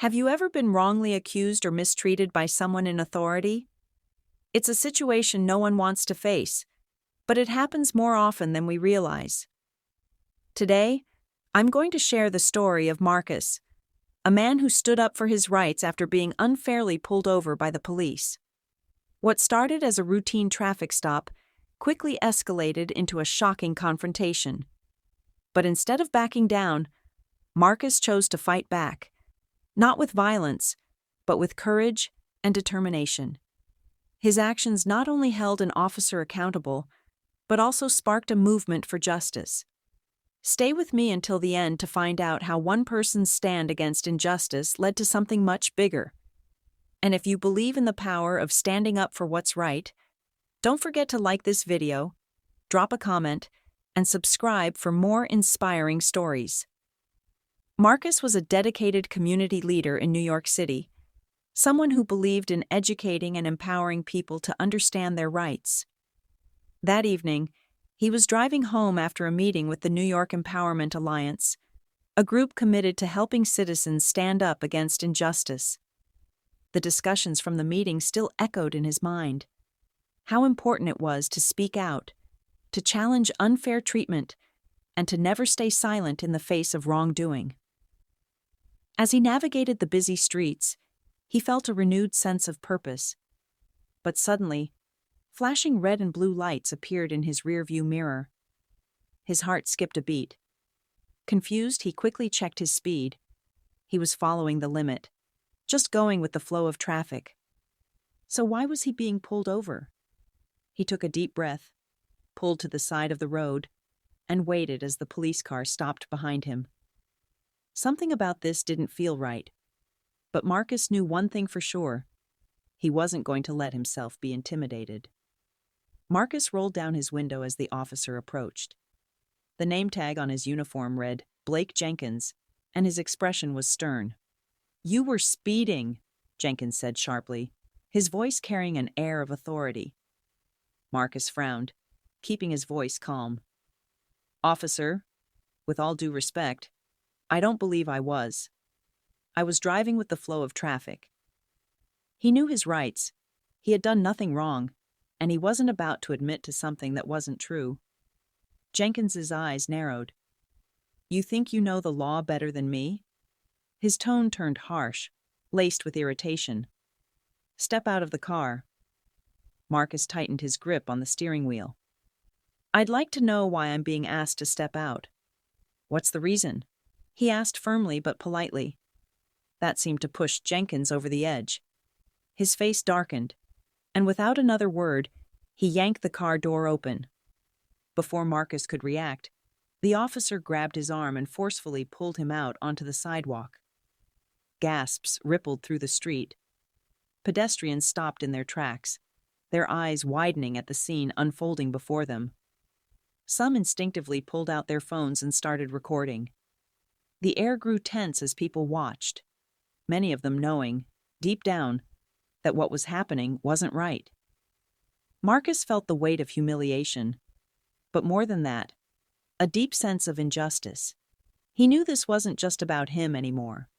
Have you ever been wrongly accused or mistreated by someone in authority? It's a situation no one wants to face, but it happens more often than we realize. Today, I'm going to share the story of Marcus, a man who stood up for his rights after being unfairly pulled over by the police. What started as a routine traffic stop quickly escalated into a shocking confrontation. But instead of backing down, Marcus chose to fight back, not with violence, but with courage and determination. His actions not only held an officer accountable, but also sparked a movement for justice. Stay with me until the end to find out how one person's stand against injustice led to something much bigger. And if you believe in the power of standing up for what's right, don't forget to like this video, drop a comment, and subscribe for more inspiring stories. Marcus was a dedicated community leader in New York City, someone who believed in educating and empowering people to understand their rights. That evening, he was driving home after a meeting with the New York Empowerment Alliance, a group committed to helping citizens stand up against injustice. The discussions from the meeting still echoed in his mind. How important it was to speak out, to challenge unfair treatment, and to never stay silent in the face of wrongdoing. As he navigated the busy streets, he felt a renewed sense of purpose. But suddenly, flashing red and blue lights appeared in his rearview mirror. His heart skipped a beat. Confused, he quickly checked his speed. He was following the limit, just going with the flow of traffic. So why was he being pulled over? He took a deep breath, pulled to the side of the road, and waited as the police car stopped behind him. Something about this didn't feel right. But Marcus knew one thing for sure. He wasn't going to let himself be intimidated. Marcus rolled down his window as the officer approached. The name tag on his uniform read, Blake Jenkins, and his expression was stern. "You were speeding," Jenkins said sharply, his voice carrying an air of authority. Marcus frowned, keeping his voice calm. "Officer, with all due respect, I don't believe I was. I was driving with the flow of traffic." He knew his rights. He had done nothing wrong, and he wasn't about to admit to something that wasn't true. Jenkins's eyes narrowed. "You think you know the law better than me?" His tone turned harsh, laced with irritation. "Step out of the car." Marcus tightened his grip on the steering wheel. "I'd like to know why I'm being asked to step out." "What's the reason?" he asked firmly but politely. That seemed to push Jenkins over the edge. His face darkened, and without another word, he yanked the car door open. Before Marcus could react, the officer grabbed his arm and forcefully pulled him out onto the sidewalk. Gasps rippled through the street. Pedestrians stopped in their tracks, their eyes widening at the scene unfolding before them. Some instinctively pulled out their phones and started recording. The air grew tense as people watched, many of them knowing, deep down, that what was happening wasn't right. Marcus felt the weight of humiliation, but more than that, a deep sense of injustice. He knew this wasn't just about him anymore.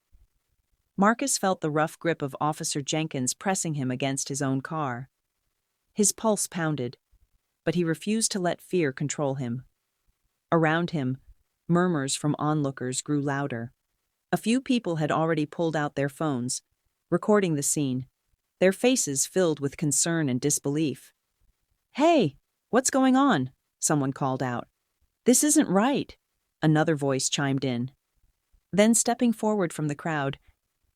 Marcus felt the rough grip of Officer Jenkins pressing him against his own car. His pulse pounded, but he refused to let fear control him. Around him, murmurs from onlookers grew louder. A few people had already pulled out their phones, recording the scene, their faces filled with concern and disbelief. "Hey, what's going on?" someone called out. "This isn't right," another voice chimed in. Then stepping forward from the crowd,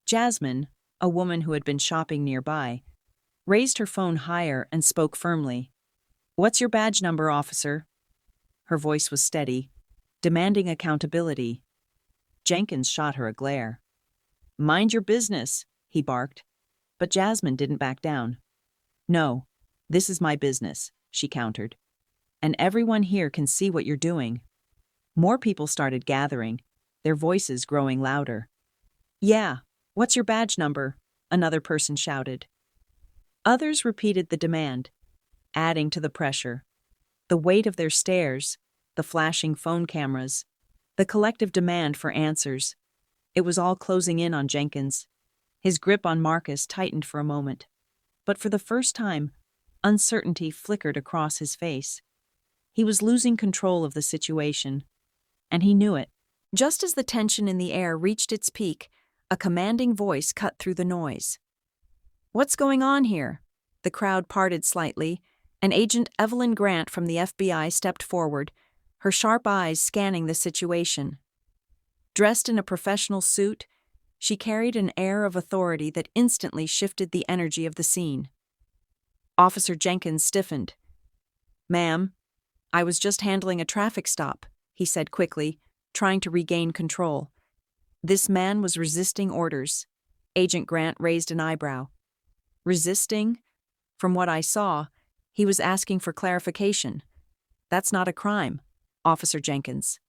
Jasmine, a woman who had been shopping nearby, raised her phone higher and spoke firmly. "What's your badge number, officer?" Her voice was steady, demanding accountability. Jenkins shot her a glare. "Mind your business," he barked. But Jasmine didn't back down. "No, this is my business," she countered. "And everyone here can see what you're doing." More people started gathering, their voices growing louder. "Yeah, what's your badge number?" another person shouted. Others repeated the demand, adding to the pressure. The weight of their stares, the flashing phone cameras, the collective demand for answers. It was all closing in on Jenkins. His grip on Marcus tightened for a moment, but for the first time, uncertainty flickered across his face. He was losing control of the situation, and he knew it. Just as the tension in the air reached its peak, a commanding voice cut through the noise. "What's going on here?" The crowd parted slightly, and Agent Evelyn Grant from the FBI stepped forward, her sharp eyes scanning the situation. Dressed in a professional suit, she carried an air of authority that instantly shifted the energy of the scene. Officer Jenkins stiffened. "Ma'am, I was just handling a traffic stop," he said quickly, trying to regain control. This man was resisting orders. Agent Grant raised an eyebrow. "Resisting? From what I saw, he was asking for clarification. That's not a crime, Officer Jenkins."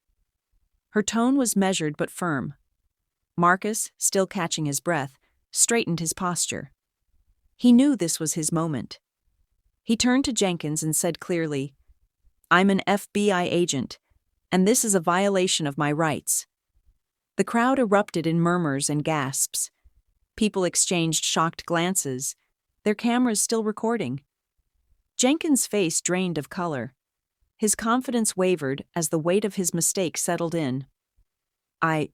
Her tone was measured but firm. Marcus, still catching his breath, straightened his posture. He knew this was his moment. He turned to Jenkins and said clearly, "I'm an FBI agent, and this is a violation of my rights." The crowd erupted in murmurs and gasps. People exchanged shocked glances, their cameras still recording. Jenkins' face drained of color. His confidence wavered as the weight of his mistake settled in. I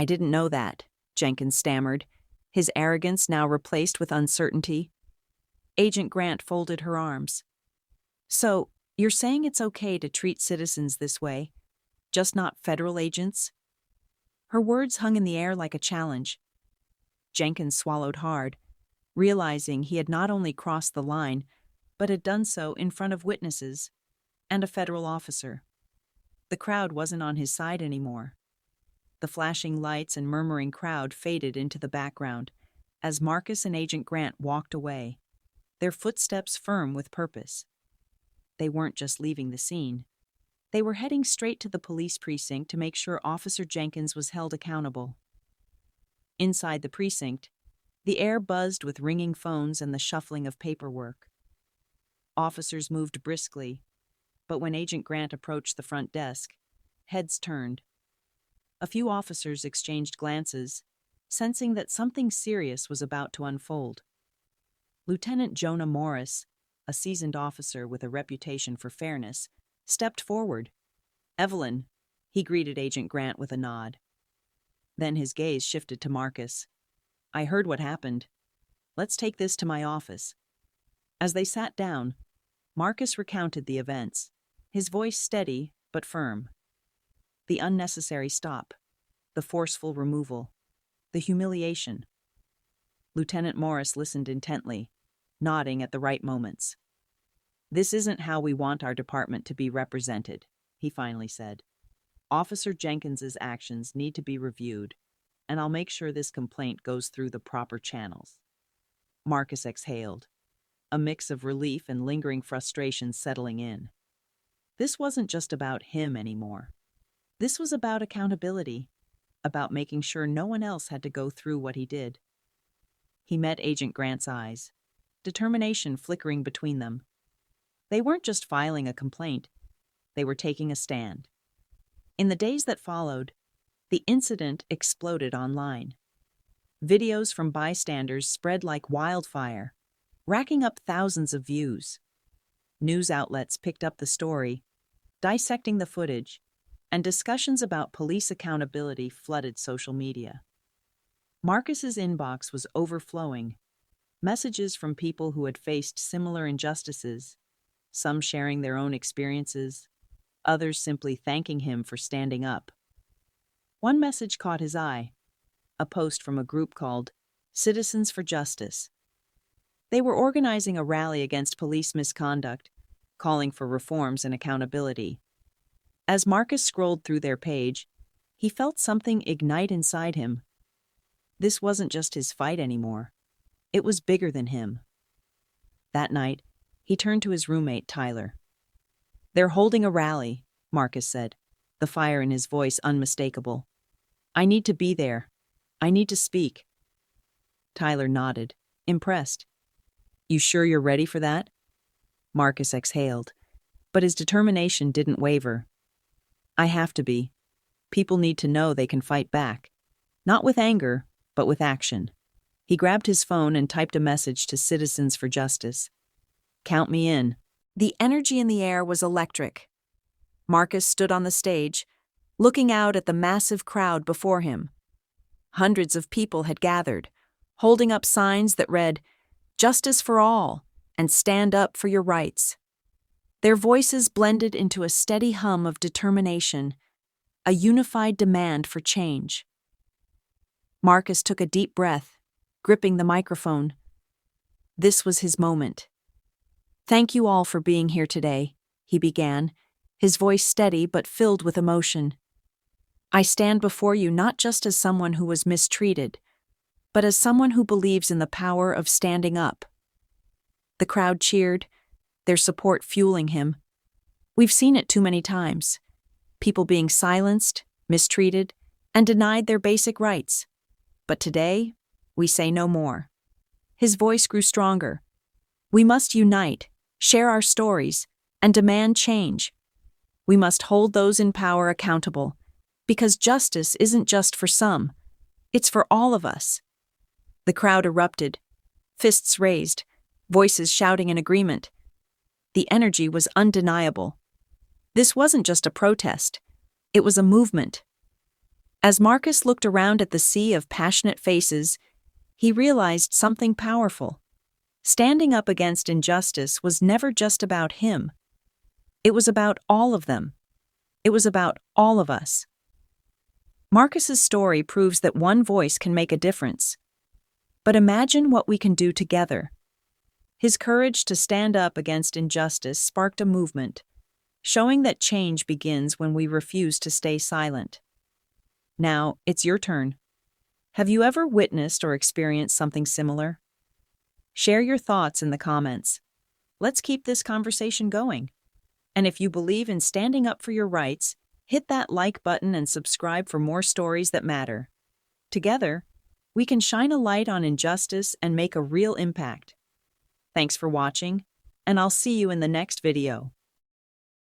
didn't know that," Jenkins stammered, his arrogance now replaced with uncertainty. Agent Grant folded her arms. "So, you're saying it's okay to treat citizens this way, just not federal agents?" Her words hung in the air like a challenge. Jenkins swallowed hard, realizing he had not only crossed the line, but had done so in front of witnesses and a federal officer. The crowd wasn't on his side anymore. The flashing lights and murmuring crowd faded into the background as Marcus and Agent Grant walked away, their footsteps firm with purpose. They weren't just leaving the scene. They were heading straight to the police precinct to make sure Officer Jenkins was held accountable. Inside the precinct, the air buzzed with ringing phones and the shuffling of paperwork. Officers moved briskly, but when Agent Grant approached the front desk, heads turned. A few officers exchanged glances, sensing that something serious was about to unfold. Lieutenant Jonah Morris, a seasoned officer with a reputation for fairness, stepped forward. "Evelyn," he greeted Agent Grant with a nod. Then his gaze shifted to Marcus. "I heard what happened. Let's take this to my office." As they sat down, Marcus recounted the events, his voice steady but firm. The unnecessary stop, the forceful removal, the humiliation. Lieutenant Morris listened intently, nodding at the right moments. "This isn't how we want our department to be represented," he finally said. "Officer Jenkins's actions need to be reviewed, and I'll make sure this complaint goes through the proper channels." Marcus exhaled, a mix of relief and lingering frustration settling in. This wasn't just about him anymore. This was about accountability, about making sure no one else had to go through what he did. He met Agent Grant's eyes, determination flickering between them. They weren't just filing a complaint, they were taking a stand. In the days that followed, the incident exploded online. Videos from bystanders spread like wildfire, racking up thousands of views. News outlets picked up the story, dissecting the footage, and discussions about police accountability flooded social media. Marcus's inbox was overflowing, messages from people who had faced similar injustices, some sharing their own experiences, others simply thanking him for standing up. One message caught his eye, a post from a group called Citizens for Justice. They were organizing a rally against police misconduct, calling for reforms and accountability. As Marcus scrolled through their page, he felt something ignite inside him. This wasn't just his fight anymore. It was bigger than him. That night, he turned to his roommate, Tyler. "They're holding a rally," Marcus said, the fire in his voice unmistakable. "I need to be there. I need to speak." Tyler nodded, impressed. "You sure you're ready for that?" Marcus exhaled, but his determination didn't waver. "I have to be. People need to know they can fight back. Not with anger, but with action." He He grabbed his phone and typed a message to Citizens for Justice. "Count me in." The energy in the air was electric. Marcus stood on the stage, looking out at the massive crowd before him. Hundreds of people had gathered, holding up signs that read, "Justice for all," and "Stand up for your rights." Their voices blended into a steady hum of determination, a unified demand for change. Marcus took a deep breath, gripping the microphone. This was his moment. "Thank you all for being here today," he began, his voice steady but filled with emotion. "I stand before you not just as someone who was mistreated, but as someone who believes in the power of standing up." The crowd cheered, their support fueling him. We've seen it too many times. People being silenced, mistreated, and denied their basic rights. But today, we say no more. His voice grew stronger. We must unite, share our stories, and demand change. We must hold those in power accountable, because justice isn't just for some, it's for all of us. The crowd erupted, fists raised, voices shouting in agreement. The energy was undeniable. This wasn't just a protest, it was a movement. As Marcus looked around at the sea of passionate faces, he realized something powerful. Standing up against injustice was never just about him. It was about all of them. It was about all of us. Marcus's story proves that one voice can make a difference. But imagine what we can do together. His courage to stand up against injustice sparked a movement, showing that change begins when we refuse to stay silent. Now, it's your turn. Have you ever witnessed or experienced something similar? Share your thoughts in the comments. Let's keep this conversation going. And if you believe in standing up for your rights, hit that like button and subscribe for more stories that matter. Together, we can shine a light on injustice and make a real impact. Thanks for watching, and I'll see you in the next video.